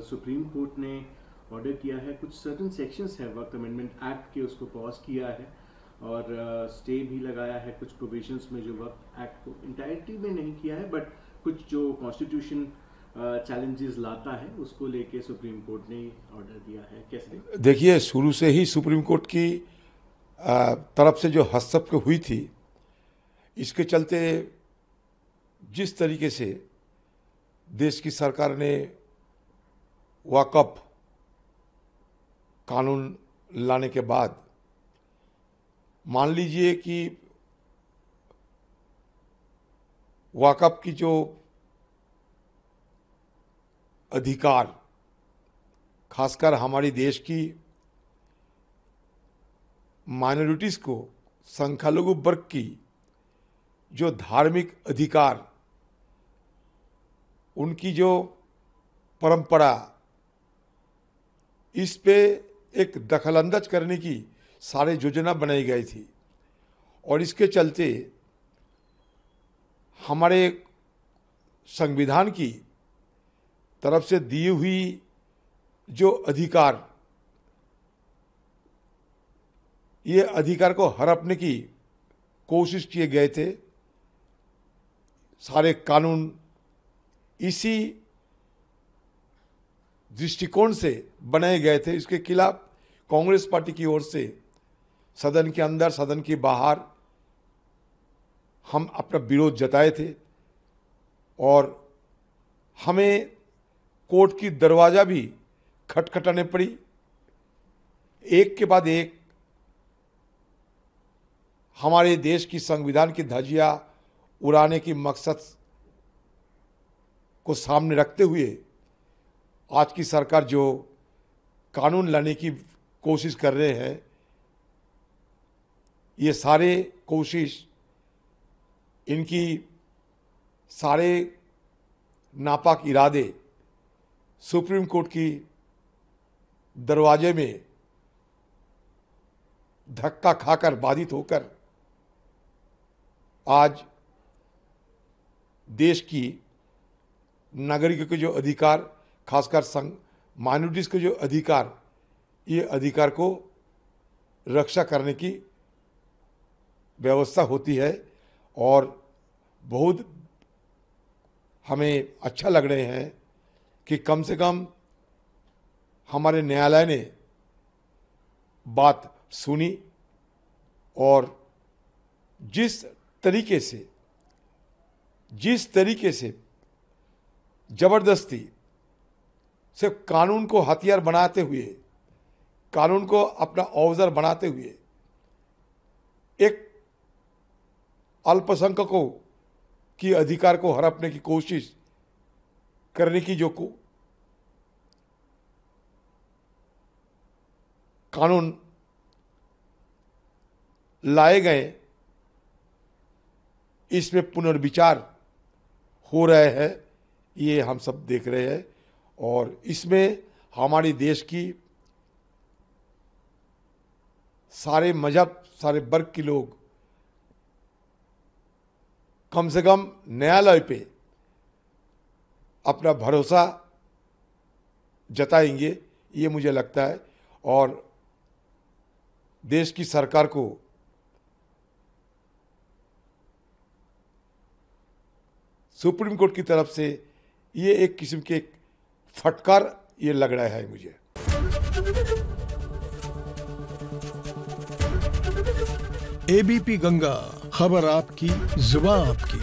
Supreme court ने order किया है, कुछ सर्टन सेक्शंस है वक्त अमेंडमेंट एक्ट के, उसको पॉज किया है और स्टे भी लगाया है कुछ प्रोविजंस में जो वक्त एक्ट को इंटायरिटी में नहीं किया है, बट कुछ जो कॉन्स्टिट्यूशन चैलेंजेस लाता है उसको लेके सुप्रीम कोर्ट ने ऑर्डर दिया है। कैसे देखिए, शुरू से ही सुप्रीम कोर्ट की तरफ से जो हस्तक्षेप हुई थी, इसके चलते जिस तरीके से देश की सरकार ने वक्फ कानून लाने के बाद, मान लीजिए कि वक्फ की जो अधिकार, खासकर हमारी देश की माइनॉरिटीज़ को, संख्यालघु वर्ग की जो धार्मिक अधिकार, उनकी जो परंपरा, इस पे एक दखलंदाज करने की सारी योजना बनाई गई थी। और इसके चलते हमारे संविधान की तरफ से दी हुई जो अधिकार, ये अधिकार को हड़पने की कोशिश किए गए थे। सारे कानून इसी दृष्टिकोण से बनाए गए थे। इसके खिलाफ कांग्रेस पार्टी की ओर से सदन के अंदर, सदन के बाहर हम अपना विरोध जताए थे और हमें कोर्ट की दरवाजा भी खटखटाने पड़ी। एक के बाद एक हमारे देश की संविधान की धज्जियां उड़ाने की मकसद को सामने रखते हुए आज की सरकार जो कानून लाने की कोशिश कर रहे हैं, ये सारे कोशिश, इनकी सारे नापाक इरादे सुप्रीम कोर्ट की दरवाजे में धक्का खाकर, बाधित होकर आज देश की नागरिकों के जो अधिकार, खासकर माइनॉरिटीज़ के जो अधिकार, ये अधिकार को रक्षा करने की व्यवस्था होती है। और बहुत हमें अच्छा लग रहे हैं कि कम से कम हमारे न्यायालय ने बात सुनी और जिस तरीके से जबरदस्ती सिर्फ कानून को हथियार बनाते हुए, कानून को अपना औजार बनाते हुए एक अल्पसंख्यकों की अधिकार को हड़पने की कोशिश करने की जो कानून लाए गए, इसमें पुनर्विचार हो रहे हैं, ये हम सब देख रहे हैं। और इसमें हमारी देश की सारे मजहब, सारे वर्ग के लोग कम से कम न्यायालय पे अपना भरोसा जताएंगे, ये मुझे लगता है। और देश की सरकार को सुप्रीम कोर्ट की तरफ से ये एक किस्म के फटकार ये लग रहा है मुझे। एबीपी गंगा, खबर आपकी, जुबान आपकी।